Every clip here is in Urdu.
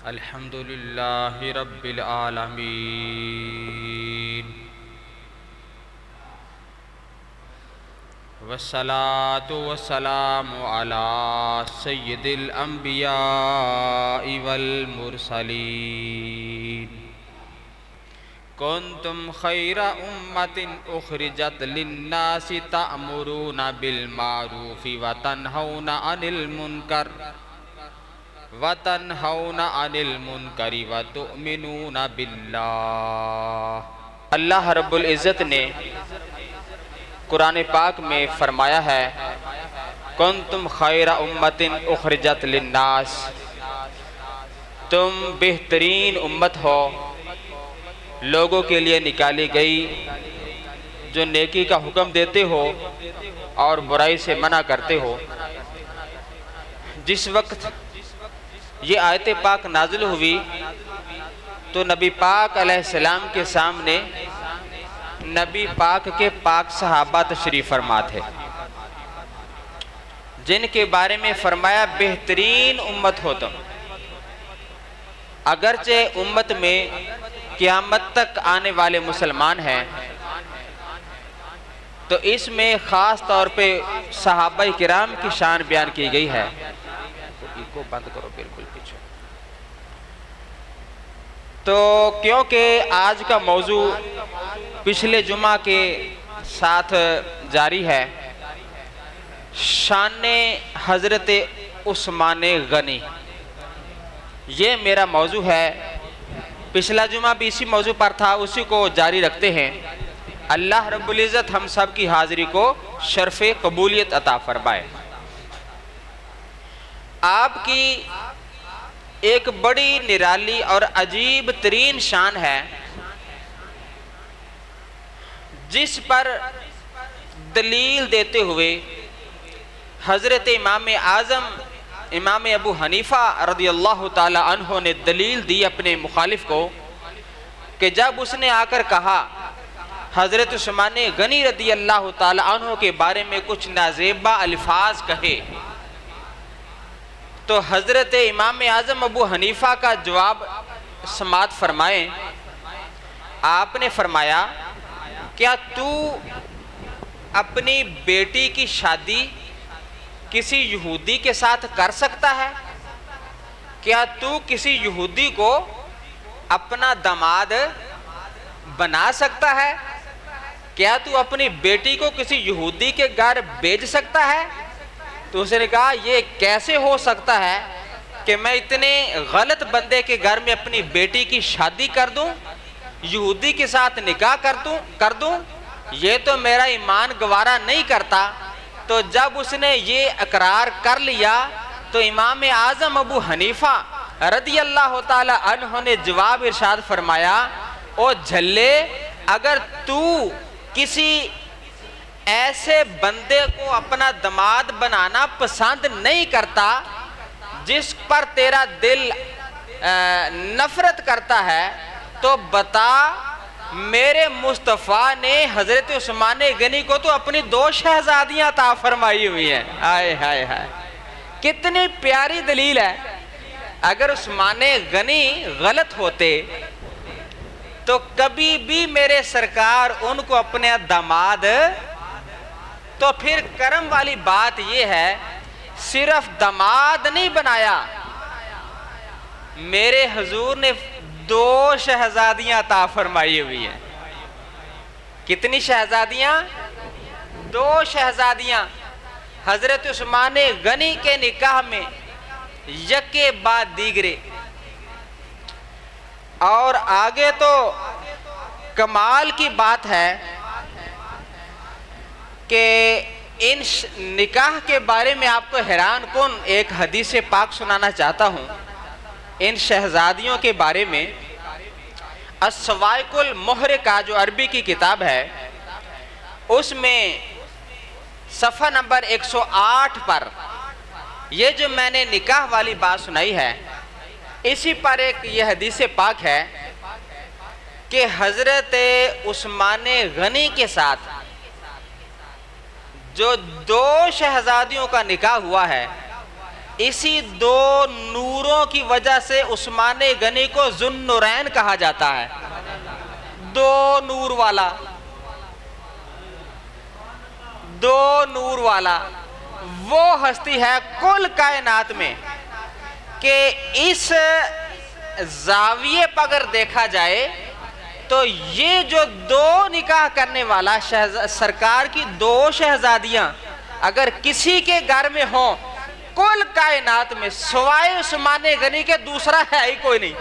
الحمد للہ رب العالمین والصلاة والسلام علی سید الانبیاء والمرسلین کنتم خیر امت اخرجت للناس تأمرون بالمعروف وتنہون عن المنکر وتؤمنون باللہ۔ اللہ رب العزت نے قرآن پاک میں فرمایا ہے کنتم خیر امت اخرجت للناس، تم بہترین امت ہو لوگوں کے لیے نکالی گئی، جو نیکی کا حکم دیتے ہو اور برائی سے منع کرتے ہو۔ جس وقت یہ آیت پاک نازل ہوئی تو نبی پاک علیہ السلام کے سامنے نبی پاک کے پاک صحابہ تشریف فرما تھے، جن کے بارے میں فرمایا بہترین امت ہو تم۔ اگرچہ امت میں قیامت تک آنے والے مسلمان ہیں، تو اس میں خاص طور پہ صحابہ کرام کی شان بیان کی گئی ہے۔ کو بند کرو بالکل پیچھے۔ تو کیونکہ آج کا موضوع پچھلے جمعہ کے ساتھ جاری ہے، شان حضرت عثمان غنی، یہ میرا موضوع ہے۔ پچھلا جمعہ بھی اسی موضوع پر تھا، اسی کو جاری رکھتے ہیں۔ اللہ رب العزت ہم سب کی حاضری کو شرف قبولیت عطا فرمائے۔ آپ کی ایک بڑی نرالی اور عجیب ترین شان ہے، جس پر دلیل دیتے ہوئے حضرت امام اعظم امام ابو حنیفہ رضی اللہ تعالی عنہ نے دلیل دی اپنے مخالف کو، کہ جب اس نے آ کر کہا حضرت عثمان غنی رضی اللہ تعالی عنہ کے بارے میں کچھ نازیبا الفاظ کہے، تو حضرت امام اعظم ابو حنیفہ کا جواب سماعت فرمائیں۔ آپ نے فرمایا کیا تو اپنی بیٹی کی شادی کسی یہودی کے ساتھ کر سکتا ہے؟ کیا تو کسی یہودی کو اپنا داماد بنا سکتا ہے؟ کیا تو اپنی بیٹی کو کسی یہودی کے گھر بھیج سکتا ہے؟ تو اس نے کہا یہ کیسے ہو سکتا ہے کہ میں اتنے غلط بندے کے گھر میں اپنی بیٹی کی شادی کر دوں، یہودی کے ساتھ نکاح کر دوں، یہ تو میرا ایمان گوارا نہیں کرتا۔ تو جب اس نے یہ اقرار کر لیا تو امام اعظم ابو حنیفہ رضی اللہ تعالی عنہ نے جواب ارشاد فرمایا، او جھلے، اگر تو کسی ایسے بندے کو اپنا داماد بنانا پسند نہیں کرتا جس پر تیرا دل نفرت کرتا ہے، تو بتا میرے مصطفیٰ نے حضرت عثمان غنی کو تو اپنی 2 شہزادیاں عطا فرمائی ہوئی ہیں۔ آئے ہائے ہائے، کتنی پیاری دلیل ہے۔ اگر عثمان غنی غلط ہوتے تو کبھی بھی میرے سرکار ان کو اپنے داماد، تو پھر کرم والی بات یہ ہے صرف داماد نہیں بنایا، میرے حضور نے 2 شہزادیاں عطا فرمائی ہوئی ہیں۔ کتنی شہزادیاں؟ 2 شہزادیاں حضرت عثمان غنی کے نکاح میں یکے بعد دیگرے۔ اور آگے تو کمال کی بات ہے کہ ان نکاح کے بارے میں آپ کو حیران کن ایک حدیث پاک سنانا چاہتا ہوں۔ ان شہزادیوں کے بارے میں السوائق المحرقہ جو عربی کی کتاب ہے، اس میں صفحہ نمبر 108 پر یہ جو میں نے نکاح والی بات سنائی ہے، اسی پر ایک یہ حدیث پاک ہے کہ حضرت عثمان غنی کے ساتھ جو 2 شہزادیوں کا نکاح ہوا ہے، اسی دو نوروں کی وجہ سے عثمان غنی کو ذو النورین کہا جاتا ہے. دو نور والا، دو نور والا وہ ہستی ہے کل کائنات میں کہ اس زاویے پر اگر دیکھا جائے تو یہ جو دو نکاح کرنے والا سرکار کی دو شہزادیاں اگر کسی کے گھر میں ہوں کل کائنات میں سوائے عثمان غنی کے دوسرا ہے ہی کوئی نہیں.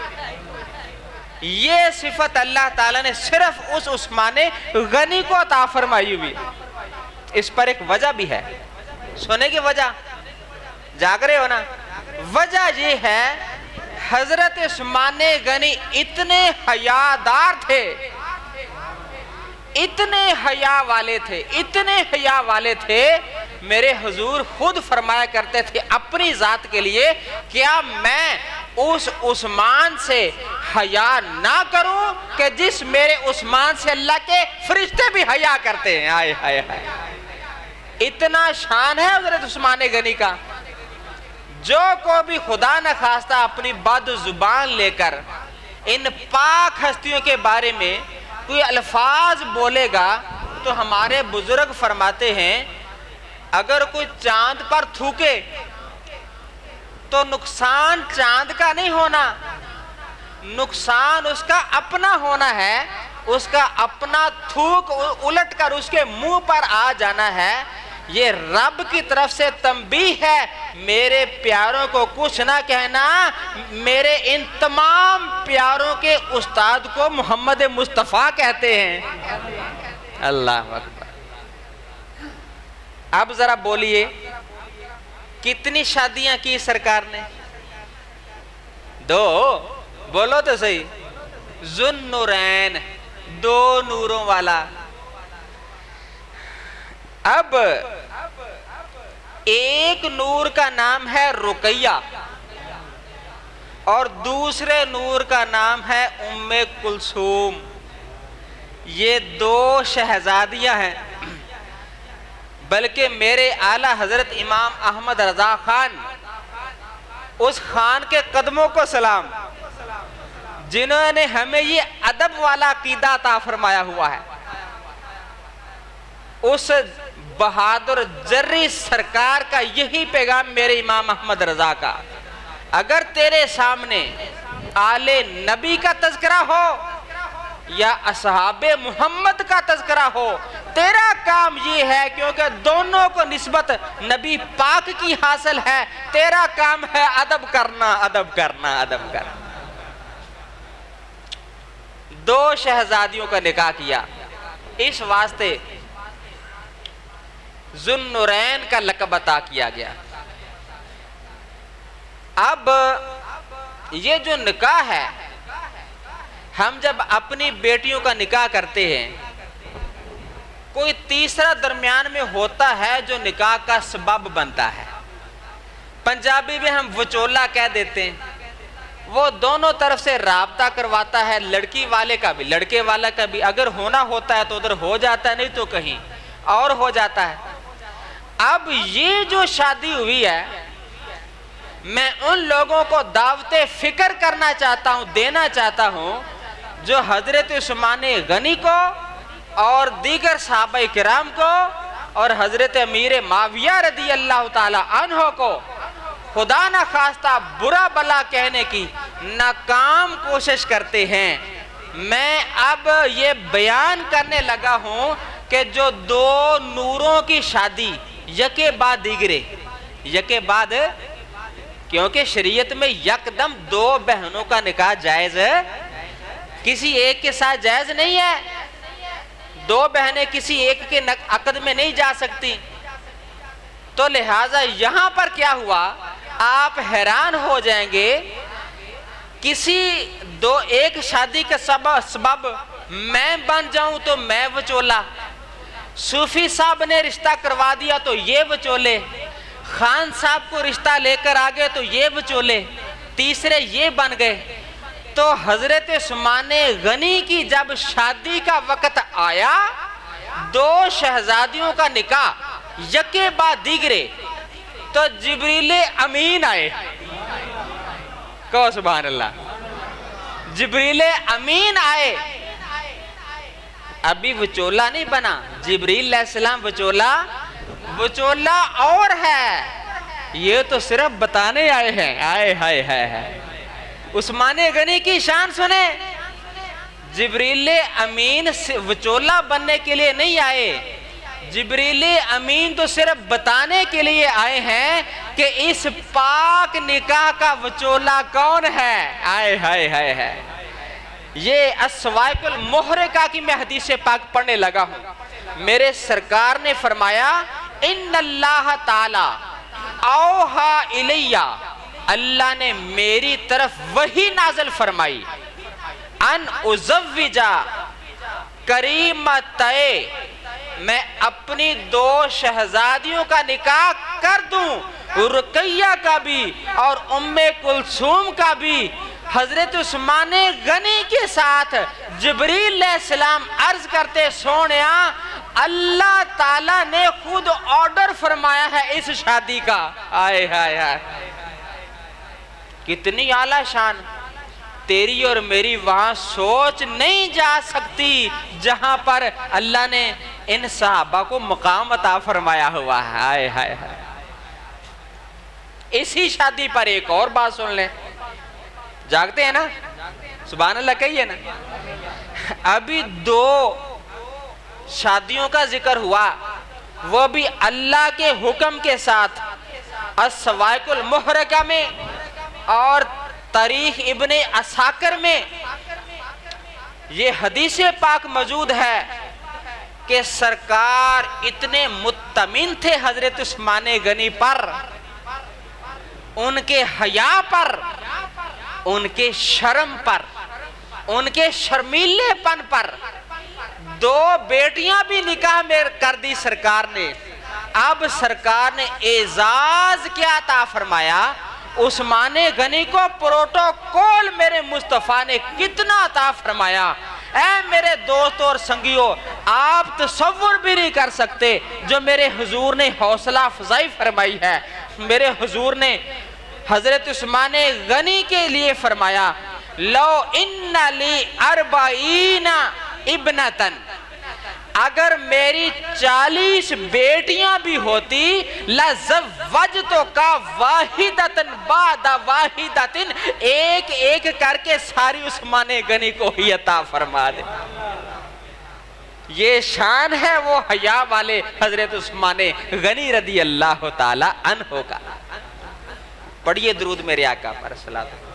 یہ صفت اللہ تعالیٰ نے صرف اس عثمان غنی کو عطا فرمائی ہوئی. اس پر ایک وجہ بھی ہے، سونے کی وجہ، جاگ رہے ہو نا؟ وجہ یہ ہے حضرت عثمان غنی اتنے حیادار تھے، اتنے حیا والے تھے، اتنے حیا والے تھے. میرے حضور خود فرمایا کرتے تھے اپنی ذات کے لیے، کیا میں اس عثمان سے حیا نہ کروں کہ جس میرے عثمان سے اللہ کے فرشتے بھی حیا کرتے ہیں. آئے ہائے ہائے، اتنا شان ہے حضرت عثمان غنی کا. جو کو بھی خدا نہ خواستہ اپنی بد زبان لے کر ان پاک ہستیوں کے بارے میں کوئی الفاظ بولے گا تو ہمارے بزرگ فرماتے ہیں اگر کوئی چاند پر تھوکے تو نقصان چاند کا نہیں ہونا، نقصان اس کا اپنا ہونا ہے. اس کا اپنا تھوک الٹ کر اس کے منہ پر آ جانا ہے. یہ رب کی طرف سے تنبیہ ہے، میرے پیاروں کو کچھ نہ کہنا. میرے ان تمام پیاروں کے استاد کو محمد مصطفیٰ کہتے ہیں. اللہ اکبر. اب ذرا بولیے کتنی شادیاں کی سرکار نے؟ دو. بولو تو صحیح. ذو النورین، دو نوروں والا. اب ایک نور کا نام ہے رقیہ اور دوسرے نور کا نام ہے ام کلثوم. یہ دو شہزادیاں ہیں. بلکہ میرے اعلیٰ حضرت امام احمد رضا خان، اس خان کے قدموں کو سلام جنہوں نے ہمیں یہ ادب والا عقیدہ عطا فرمایا ہوا ہے. اس بہادر جری سرکار کا یہی پیغام میرے امام احمد رضا کا. اگر تیرے سامنے آل نبی کا تذکرہ ہو یا اصحاب محمد کا تذکرہ ہو، تیرا کام یہ ہے کیونکہ دونوں کو نسبت نبی پاک کی حاصل ہے، تیرا کام ہے ادب کرنا، ادب کرنا، ادب کرنا. دو شہزادیوں کا نکاح کیا، اس واسطے ذو النورین کا لقب عطا کیا گیا. اب یہ جو نکاح ہے، ہم جب اپنی بیٹیوں کا نکاح کرتے ہیں کوئی تیسرا درمیان میں ہوتا ہے جو نکاح کا سبب بنتا ہے. پنجابی میں ہم وچولا کہہ دیتے ہیں. وہ دونوں طرف سے رابطہ کرواتا ہے، لڑکی والے کا بھی لڑکے والا کا بھی. اگر ہونا ہوتا ہے تو ادھر ہو جاتا ہے، نہیں تو کہیں اور ہو جاتا ہے. اب یہ جو شادی ہوئی ہے، میں ان لوگوں کو دعوت فکر کرنا چاہتا ہوں، دینا چاہتا ہوں جو حضرت عثمان غنی کو اور دیگر صحابہ کرام کو اور حضرت امیر معاویہ رضی اللہ تعالی عنہ کو خدا نہ خواستہ برا بلا کہنے کی ناکام کوشش کرتے ہیں. میں اب یہ بیان کرنے لگا ہوں کہ جو دو نوروں کی شادی یکے بعد دیگرے، یکے بعد، کیونکہ شریعت میں یکدم دو بہنوں کا نکاح جائز ہے، کسی ایک کے ساتھ جائز نہیں ہے. دو بہنیں کسی ایک کے عقد میں نہیں جا سکتی. تو لہٰذا یہاں پر کیا ہوا، آپ حیران ہو جائیں گے. کسی دو ایک شادی کے سبب میں بن جاؤں تو میں وچولا، صوفی صاحب نے رشتہ کروا دیا تو یہ وچولے، خان صاحب کو رشتہ لے کر آگے تو یہ وچولے، تیسرے یہ بن گئے. تو حضرت عثمان غنی کی جب شادی کا وقت آیا، دو شہزادیوں کا نکاح یکے بعد دیگرے تو جبریل امین آئے. کہو سبحان اللہ. جبریل امین آئے. ابھی وچولا نہیں بنا. جبریل علیہ السلام وچولا اور ہے. یہ تو صرف بتانے آئے ہیں. آئے ہائے ہائے ہائے. عثمان غنی کی شان سنے. جبریل امین وچولا بننے کے لیے نہیں آئے. جبریل امین تو صرف بتانے کے لیے آئے ہیں کہ اس پاک نکاح کا وچولا کون ہے. آئے ہائے ہائے ہائے. یہ السوائق المحرقہ کی میں حدیث پاک پڑھنے لگا ہوں. میرے سرکار نے فرمایا ان اللہ تعالی اوحا الیہ، اللہ نے میری طرف وحی نازل فرمائی ان ازوجا کریمتائے، میں اپنی 2 شہزادیوں کا نکاح کر دوں، رقیہ کا بھی اور ام کلثوم کا بھی. حضرت عثمان غنی کے ساتھ جبریل علیہ السلام عرض کرتے سونیا اللہ تعالیٰ نے خود آرڈر فرمایا ہے اس شادی کا. آئے ہائے ہائے. کتنی اعلیٰ شان. تیری اور میری وہاں سوچ نہیں جا سکتی جہاں پر اللہ نے ان صحابہ کو مقام عطا فرمایا ہوا ہے. آئے ہائے ہائے. اسی شادی پر ایک اور بات سن لیں. جاگتے ہیں نا؟ سبحان اللہ کہیے نا. ابھی 2 شادیوں کا ذکر ہوا، وہ بھی اللہ کے حکم کے ساتھ. السوائق المحرقہ میں اور تاریخ ابن عساکر میں یہ حدیث پاک موجود ہے کہ سرکار اتنے مطمئن تھے حضرت عثمان غنی پر، ان کے حیا پر، ان کے شرم پر، ان کے شرمیلے پن پر. 2 بیٹیاں بھی نکاح میں کر دی سرکار نے. اب سرکار نے اعزاز کیا عطا فرمایا. عثمان غنی کو پروٹوکول میرے مصطفیٰ نے کتنا عطا فرمایا. اے میرے دوست اور سنگیوں، آپ تصور بھی نہیں کر سکتے جو میرے حضور نے حوصلہ افزائی فرمائی ہے. میرے حضور نے حضرت عثمان غنی کے لیے فرمایا لو ان لی 40 ابنتن، اگر میری 40 بیٹیاں بھی ہوتی لزوجتک واحدۃ بعد واحدۃ، ایک ایک کر کے ساری عثمان غنی کو ہی عطا فرما دے. یہ شان ہے وہ حیا والے حضرت عثمان غنی رضی اللہ تعالی عنہ کا. پڑھیے درود میرے آقا پر صلوات.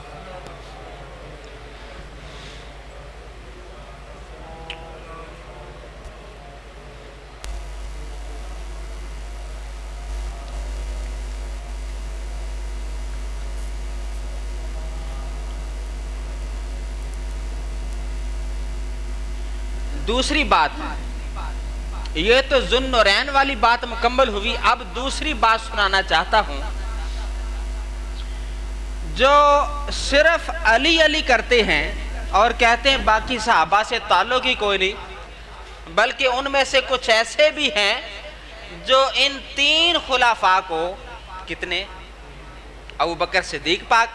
دوسری بات، یہ تو ذو النورین والی بات مکمل ہوئی. اب دوسری بات سنانا چاہتا ہوں. جو صرف علی علی کرتے ہیں اور کہتے ہیں باقی صحابہ سے تعلق ہی کوئی نہیں، بلکہ ان میں سے کچھ ایسے بھی ہیں جو ان 3 خلفاء کو، کتنے؟ ابو بکر صدیق پاک،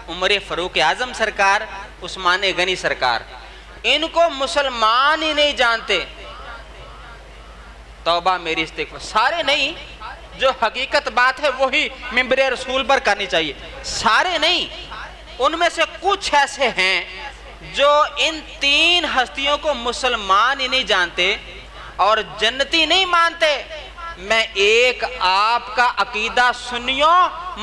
عمر فاروق اعظم سرکار، عثمان غنی سرکار، ان کو مسلمان ہی نہیں جانتے. توبہ میری استغفار. سارے نہیں، جو حقیقت بات ہے وہی منبر رسول پر کرنی چاہیے. سارے نہیں، ان میں سے کچھ ایسے ہیں جو ان 3 ہستیوں کو مسلمان ہی نہیں جانتے اور جنتی نہیں مانتے. میں ایک آپ کا عقیدہ سنیوں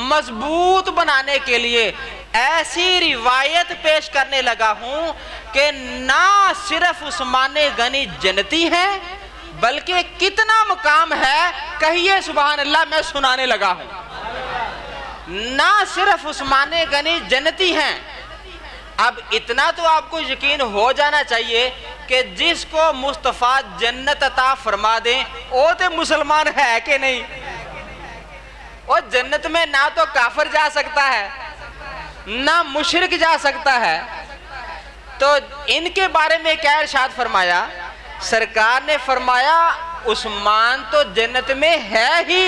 مضبوط بنانے کے لیے ایسی روایت پیش کرنے لگا ہوں کہ نہ صرف عثمان غنی جنتی ہیں بلکہ کتنا مقام ہے کہیے سبحان اللہ. میں سنانے لگا ہوں. نہ صرف عثمان غنی جنتی ہیں. اب اتنا تو آپ کو یقین ہو جانا چاہیے کہ جس کو مصطفیٰ جنت عطا فرما دیں وہ تو مسلمان ہے کہ نہیں. وہ جنت میں نہ تو کافر جا سکتا ہے نہ مشرک جا سکتا ہے. تو ان کے بارے میں کیا ارشاد فرمایا؟ سرکار نے فرمایا عثمان تو جنت میں ہے ہی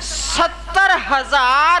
70,000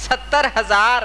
70,000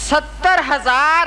70,000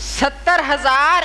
70,000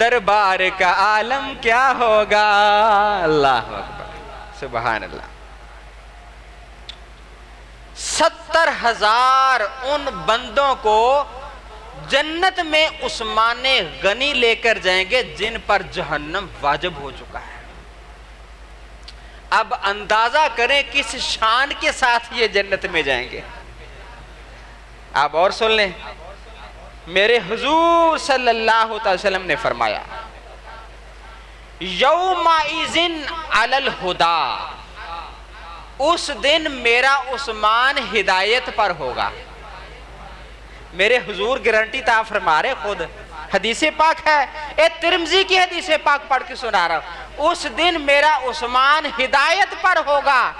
دربار کا عالم کیا ہوگا. اللہ اکبر سبحان اللہ. 70,000 ان بندوں کو جنت میں عثمان غنی لے کر جائیں گے جن پر جہنم واجب ہو چکا ہے. اب اندازہ کریں کس شان کے ساتھ یہ جنت میں جائیں گے. آپ اور سن لیں, میرے حضور صلی اللہ علیہ وسلم نے فرمایا یومئذ علی الہدی, اس دن میرا عثمان ہدایت پر ہوگا. میرے حضور گارنٹی تا فرما رہے خود, حدیث پاک ہے, اے ترمذی کی حدیث پاک پڑھ کے سنا رہا ہوں, اس دن میرا عثمان ہدایت پر ہوگا.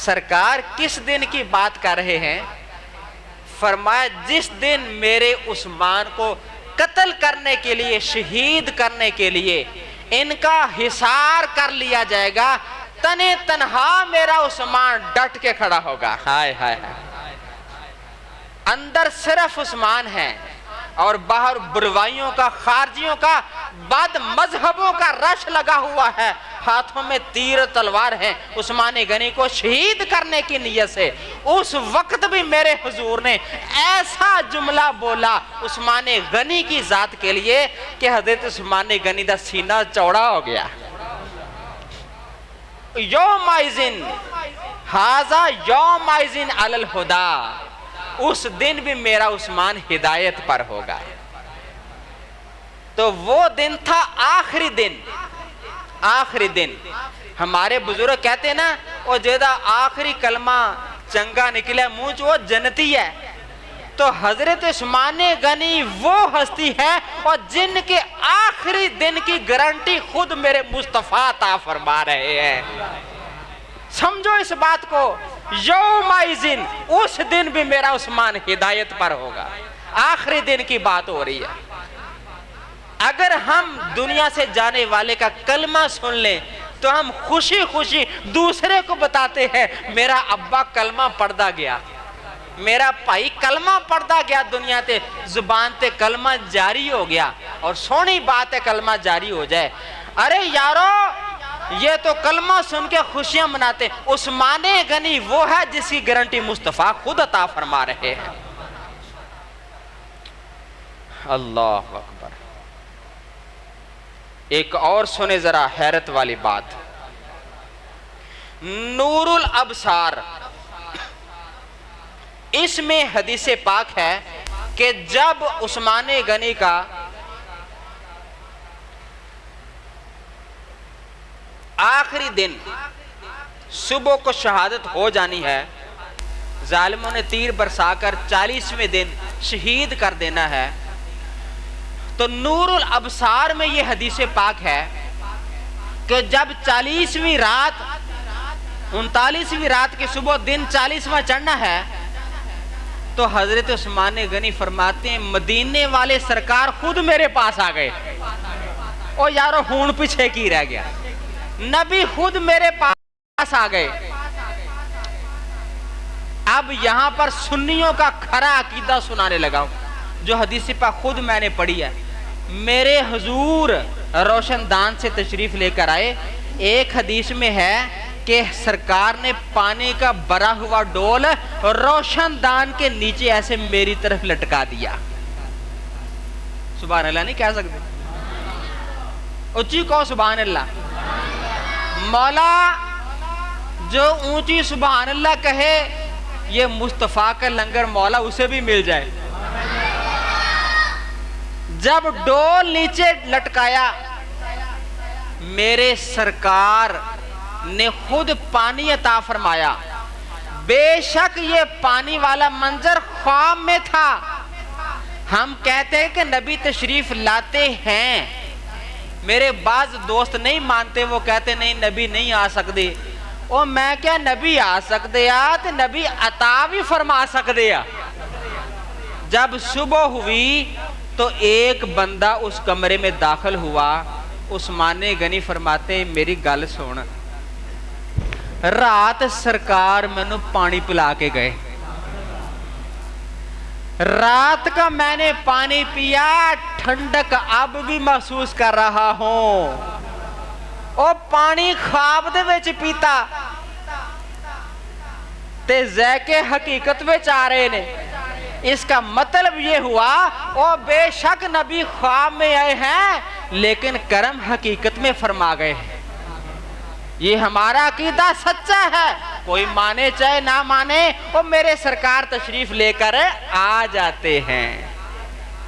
سرکار کس دن کی بات کر رہے ہیں؟ فرمایا جس دن میرے عثمان کو قتل کرنے کے لیے, شہید کرنے کے لیے ان کا حصار کر لیا جائے گا, تنے تنہا میرا عثمان ڈٹ کے کھڑا ہوگا. ہائے ہائے ہائے, اندر صرف عثمان ہے اور باہر بروائیوں کا, خارجیوں کا, بد مذہبوں کا رش لگا ہوا ہے, ہاتھوں میں تیر تلوار ہیں عثمان غنی کو شہید کرنے کی نیت سے. اس وقت بھی میرے حضور نے ایسا جملہ بولا عثمان غنی کی ذات کے لیے کہ حضرت عثمان غنی دا سینہ چوڑا ہو گیا. یومئذ ھذا یومئذ علی الہدی, اس دن بھی میرا عثمان ہدایت پر ہوگا. تو وہ دن تھا آخری دن. آخری دن ہمارے بزرگ کہتے ہیں نا, وہ جیدہ آخری کلمہ چنگا نکلے منہ وہ جنتی ہے. تو حضرت عثمان غنی وہ ہستی ہے اور جن کے آخری دن کی گارنٹی خود میرے مصطفیٰ عطا فرما رہے ہیں. سمجھو اس بات کو, یومئذ اس دن بھی میرا عثمان ہدایت پر ہوگا. آخری دن کی بات ہو رہی ہے. اگر ہم دنیا سے جانے والے کا کلمہ سن لیں تو ہم خوشی خوشی دوسرے کو بتاتے ہیں میرا ابا کلمہ پڑھدا گیا, میرا بھائی کلمہ پڑھدا گیا, دنیا تے زبان تے کلمہ جاری ہو گیا. اور سونی بات ہے کلمہ جاری ہو جائے. ارے یارو یہ تو کلمہ سن کے خوشیاں مناتے. عثمان غنی وہ ہے جس کی گارنٹی مصطفیٰ خود عطا فرما رہے ہیں. اللہ اکبر. ایک اور سنے ذرا حیرت والی بات. نور الابصار, اس میں حدیث پاک ہے کہ جب عثمان غنی کا آخری دن صبح کو شہادت ہو جانی ہے, ظالموں نے تیر برسا کر 40ویں دن شہید کر دینا ہے, تو نور الابصار میں یہ حدیث پاک ہے کہ جب 40ویں رات 39ویں رات کی صبح دن 40واں چڑھنا ہے تو حضرت عثمان غنی فرماتے ہیں مدینے والے سرکار خود میرے پاس آ گئے. او یارو ہون پیچھے کی رہ گیا, نبی خود میرے پاس آ گئے. اب یہاں پر سنیوں کا کھرا عقیدہ سنانے لگا ہوں جو حدیث پاک خود میں نے پڑھی ہے. میرے حضور روشن دان سے تشریف لے کر آئے. ایک حدیث میں ہے کہ سرکار نے پانی کا بھرا ہوا ڈول روشن دان کے نیچے ایسے میری طرف لٹکا دیا. سبحان اللہ نہیں کہہ سکتے؟ اونچی کہو سبحان اللہ. مولا جو اونچی سبحان اللہ کہے یہ مصطفیٰ کا لنگر مولا اسے بھی مل جائے. جب ڈول نیچے لٹکایا میرے سرکار نے خود پانی عطا فرمایا. بے شک یہ پانی والا منظر خواب میں تھا. ہم کہتے ہیں کہ نبی تشریف لاتے ہیں, میرے بعض دوست نہیں مانتے, وہ کہتے نہیں نبی نہیں آ سکتے. اور میں کیا نبی آ سکتے آ تو نبی عطا بھی فرما سکتے آ. جب صبح ہوئی تو ایک بندہ اس کمرے میں داخل ہوا. عثمان غنی فرماتے ہیں میری گل سن, رات سرکار مینوں پانی پلا کے گئے, رات کا میں نے پانی پیا, ٹھنڈک اب بھی محسوس کر رہا ہوں. او پانی خواب دے وچ پیتا تے ذائقے حقیقت وچ آ رہے نے. اس کا مطلب یہ ہوا او بے شک نبی خواب میں آئے ہیں لیکن کرم حقیقت میں فرما گئے ہیں. یہ ہمارا عقیدہ سچا ہے, کوئی مانے چاہے نہ مانے, وہ میرے سرکار تشریف لے کر آ جاتے ہیں.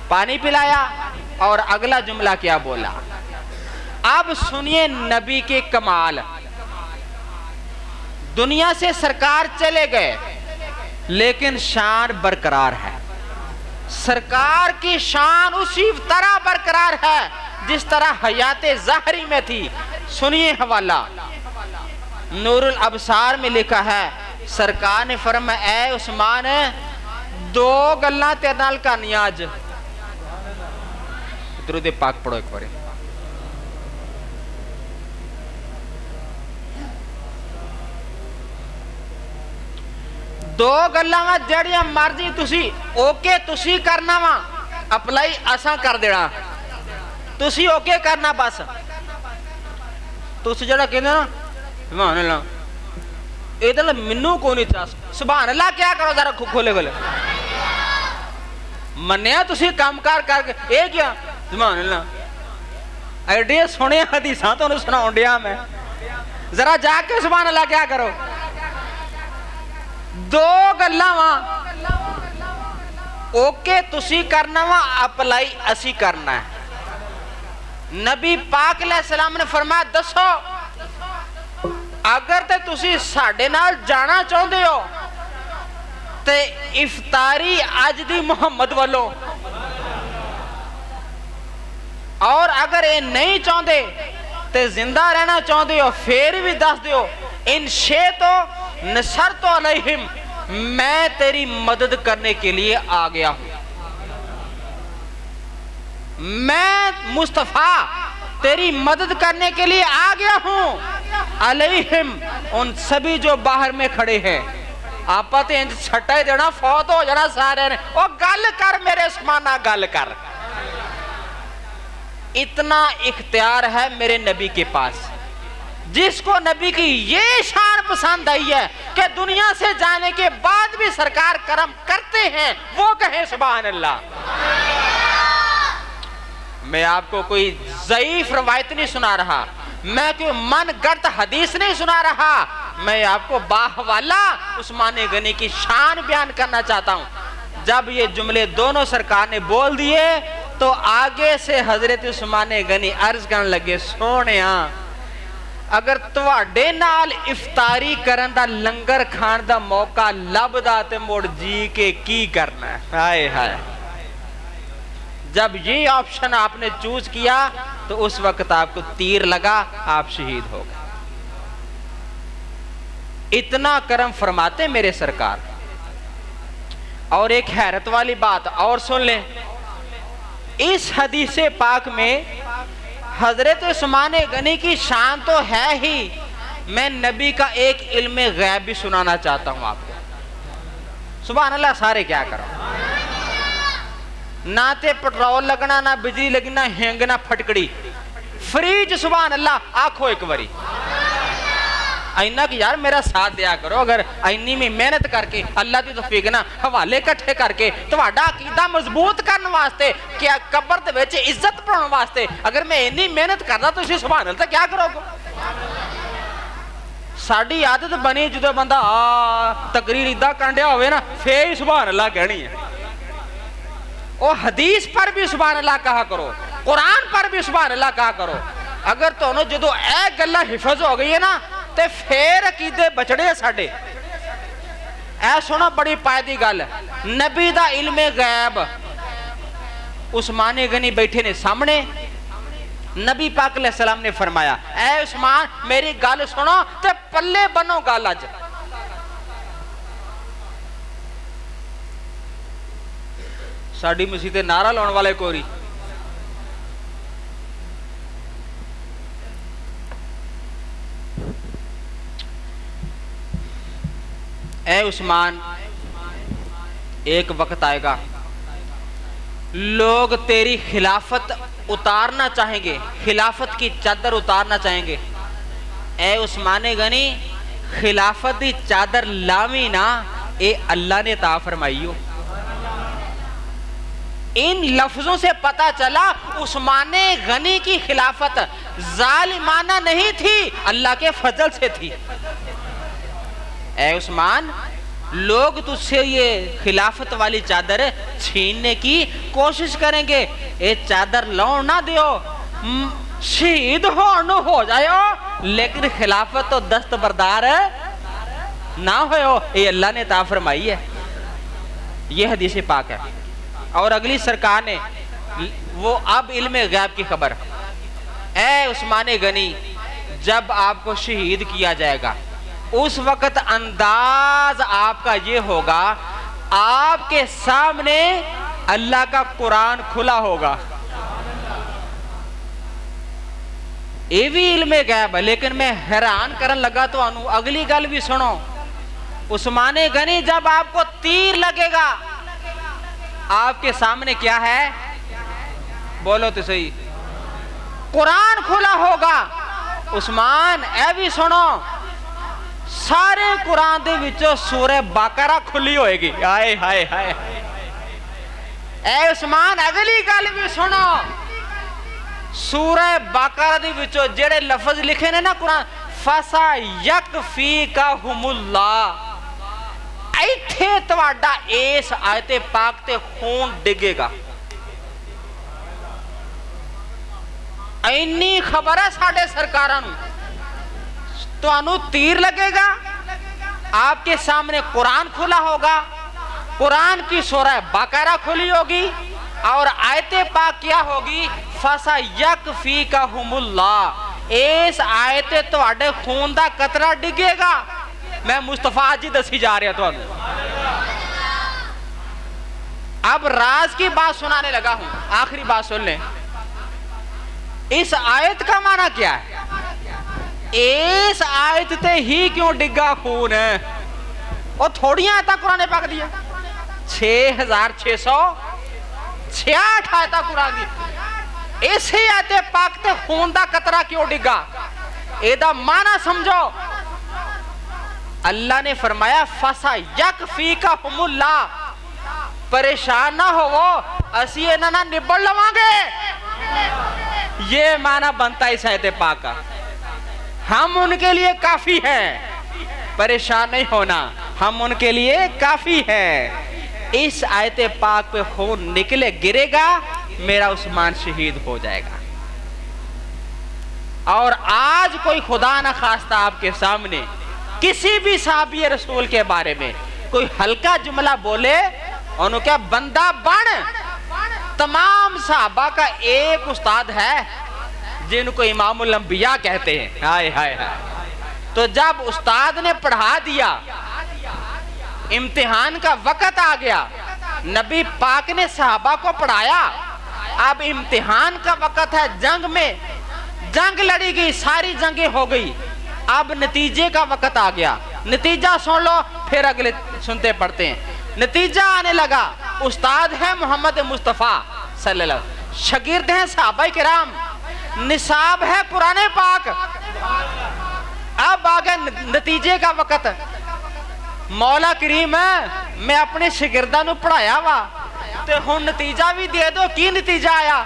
پانی پلایا اور اگلا جملہ کیا بولا. اب سنیے نبی کے کمال. دنیا سے سرکار چلے گئے لیکن شان برقرار ہے. سرکار کی شان اسی طرح برقرار ہے جس طرح حیات ظاہری میں تھی. سنیے حوالہ نور الابصار میں لکھا ہے, سرکار نے فرمایا اے عثمان دو گلاں تیرے نال کہانیاں اج. درود پاک پڑھو ایک بار. دو گلاں جڑیاں مرضی تسی اوکے تسی کرنا وا, اپلائی اساں کر دینا. تسی اوکے کرنا بس. تسی جڑا کہندے نا سبحان اللہ اے تے منوں کو نہیں چاس. سبحان اللہ کیا کرو ذرا کھولے کھولے منیا تسی کام کر کے اے کیا سبحان اللہ ایڈے سونے حدیثاں تانوں سناؤں ڈیا میں. ذرا جا کے سبحان اللہ کیا کرو. دو گلاں وا اوکے تسی کرنا وا, اپلائی اسی کرنا ہے. نبی پاک علیہ السلام نے فرمایا دسو اگر تے تسی ساڈے نال جانا چاہندے ہو تے افطاری اج دی محمد والوں, اور اگر اے نہیں چاہندے تے زندہ رہنا چاہندے ہو پھر بھی دس دیو ان شئتو نصرت علیہم, میں تیری مدد کرنے کے لیے آ گیا ہوں. میں مصطفیٰ تیری مدد کرنے کے لیے آ گیا ہوں. علیہم ان سبھی جو باہر میں کھڑے ہیں. آپا تے انج چھٹا ہی دینا فوت ہو جانا سارے نے. او گل کر میرے عثمانہ گل کر. اتنا اختیار ہے میرے نبی کے پاس. جس کو نبی کی یہ شان پسند آئی ہے کہ دنیا سے جانے کے بعد بھی سرکار کرم کرتے ہیں, وہ کہیں سبحان اللہ. میں آپ کو کوئی ضعیف روایت نہیں سنا رہا, میں کوئی من گڑت حدیث نہیں سنا رہا, میں آپ کو باحوالہ عثمان غنی کی شان بیان کرنا چاہتا ہوں. جب یہ جملے دونوں سرکار نے بول دیے تو آگے سے حضرت عثمان غنی عرض کرنے لگے سونیاں اگر تواڈے نال افطاری کرن دا لنگر کھان دا موقع لبدا تے موڑ جی کے کی کرنا ہے. ہائے ہائے, جب یہ آپشن آپ نے چوز کیا تو اس وقت آپ کو تیر لگا, آپ شہید ہو گئے. اتنا کرم فرماتے میرے سرکار. اور ایک حیرت والی بات اور سن لیں, اس حدیث پاک میں حضرت عثمان غنی کی شان تو ہے ہی, میں نبی کا ایک علم غیب بھی سنانا چاہتا ہوں آپ کو. سبحان اللہ سارے کیا کرو. نہ تے پٹرول لگنا, نہ بجلی لگنا, ہینگ نہ پھٹکڑی, فریج. سبحان اللہ آنکھو ایک وری اینا کہ یار میرا ساتھ دیا کرو. اگر اینی میں محنت کر کے اللہ دی توفیق نہ حوالے کٹھے کر کے تواڈا عقیدہ مضبوط کرنے واسطے, کیا قبر دے وچ عزت پڑھنے واسطے اگر میں اینی محنت کردا تو اسی سبحان اللہ کیا کرو گے. ساڈی عادت بنی جدو بندہ تقریر ادا کرنڈیا ہوئے نا پھر ہی سبحان اللہ کہنی ہے. او حدیث پر بھی سبحان اللہ کہا کرو, قرآن پر بھی سبحان اللہ کہا کرو. اگر تو جدو اے گلہ حفظ ہو گئی ہے نا تے پھر عقیدے بچڑے ساڈے. اے سونا بڑی پائدی گل, نبی دا علم غیب عثمان غنی بیٹھے نے سامنے. نبی پاک علیہ السلام نے فرمایا اے عثمان میری گل سنو تے پلے بنو گل اج. ساڈی مسیح نعرہ لاؤن والے کوئی اے عثمان ایک وقت آئے گا لوگ تیری خلافت اتارنا چاہیں گے, خلافت کی چادر اتارنا چاہیں گے. اے عثمان غنی خلافت دی چادر لاوی نا, اے اللہ نے عطا فرمائی ہو. ان لفظوں سے پتا چلا عثمان غنی کی خلافت ظالمانہ نہیں تھی, اللہ کے فضل سے تھی. اے عثمان, لوگ تجھ سے یہ خلافت والی چادر چھیننے کی کوشش کریں گے, اے چادر لو نہ دیو, شہید ہو جائے ہو, لیکن خلافت تو دستبردار نہ ہو, اے اللہ نے عطا فرمائی ہے. یہ حدیث پاک ہے. اور اگلی سرکار نے وہ اب علم غیب کی خبر, اے عثمان غنی جب آپ کو شہید کیا جائے گا اس وقت انداز آپ کا یہ ہوگا, آپ کے سامنے اللہ کا قرآن کھلا ہوگا. یہ بھی علم غیب ہے, لیکن میں حیران کرن لگا تو اگلی گل بھی سنو. عثمان غنی جب آپ کو تیر لگے گا آپ کے سامنے کیا ہے, بولو تو صحیح, قرآن کھلا ہوگا. عثمان اے بھی سنو, سارے قرآن دے وچوں سورہ بقرہ کھلی ہوئے گی. ہائے ہائے ہائے. اے عثمان اگلی گل بھی سنو, سورہ بقرہ دے وچوں جڑے لفظ لکھے نے نا قرآن, فَسَيَكْفِيكَهُمُ اللَّهُ, ایتھے تواڈا اس آیت پاک تے خون ڈگے گا. اینی خبر ہے ساڈے سرکاراں نوں, تانوں تیر لگے گا, آپ کے سامنے قرآن کھلا ہوگا, قرآن کی سورہ بقرہ کھلی ہوگی, اور آیت پاک کیا ہوگی, فَسَيَكْفِيكَهُمُ اللَّهُ, اس آیت تواڈے خون دا قطرہ ڈگے گا. میں مصطفیٰ جی دسی جا رہا تو اب راز کی بات سنانے لگا ہوں, آخری بات سن لیں. اس آیت کا معنی کیا ہے, اس آیت تے ہی کیوں ڈگا خون ہے, اور تھوڑی آیتاں قرآن پاک دیا, 6666 آیتاں قرآن دی, اسی آیت پاک تے خون دا قطرہ کیوں ڈگا, اے دا معنی سمجھو. اللہ نے فرمایا فَسَيَكْفِيكَهُمُ اللَّهُ, پریشان نہ ہو, وہ اسی انہاں نہ نبڑ لواں گے. یہ معنی بنتا ہے اس آیت پاک کا, ہم ان کے لیے کافی ہیں, پریشان نہیں ہونا, ہم ان کے لیے کافی ہیں. اس آیت پاک پہ خون نکلے گرے گا, میرا عثمان شہید ہو جائے گا. اور آج کوئی خدا نہ خواستہ آپ کے سامنے کسی بھی صحابی رسول کے بارے میں کوئی ہلکا جملہ بولے, انہوں کیا بندہ بن. تمام صحابہ کا ایک استاد ہے جن کو امام الانبیاء کہتے ہیں. ہائے ہائے ہائے. تو جب استاد نے پڑھا دیا, امتحان کا وقت آ گیا, نبی پاک نے صحابہ کو پڑھایا, اب امتحان کا وقت ہے, جنگ میں جنگ لڑی گئی, ساری جنگیں ہو گئی, اب نتیجے کا وقت آ گیا. نتیجہ سن لو پھر اگلے سنتے پڑھتے ہیں. نتیجہ آنے لگا, استاد ہے محمد مصطفیٰ صلی اللہ علیہ وسلم, شاگرد ہیں صحابہ کرام, نصاب ہے قرآن پاک. اب آگے نتیجے کا وقت, مولا کریم ہے میں اپنے شاگرداں نوں پڑھایا وا تے ہن نتیجہ بھی دے دو, کی نتیجہ آیا؟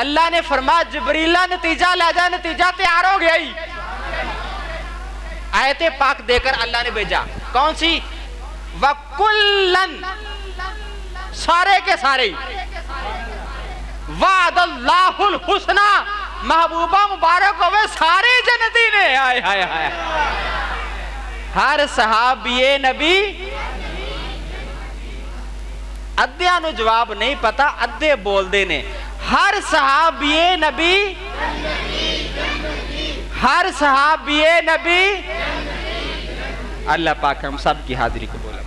اللہ نے فرمایا جبریلہ نتیجہ لے جا, نتیجہ تیار ہو گیا ہی. آیت پاک دے کر اللہ نے بھیجا, کون سی؟ وَكُلًّا, سارے کے سارے, وعد اللہ الحسنى, محبوبہ مبارک ہوئے سارے جنتی نے. آئے آئے آئے. ہر صحابی نبی, ادھیاں نو جواب نہیں پتا, ادھے بول دے نے. ہر صحابی نبی, ہر صحابی نبی. اللہ پاک ہم سب کی حاضری کو بولا.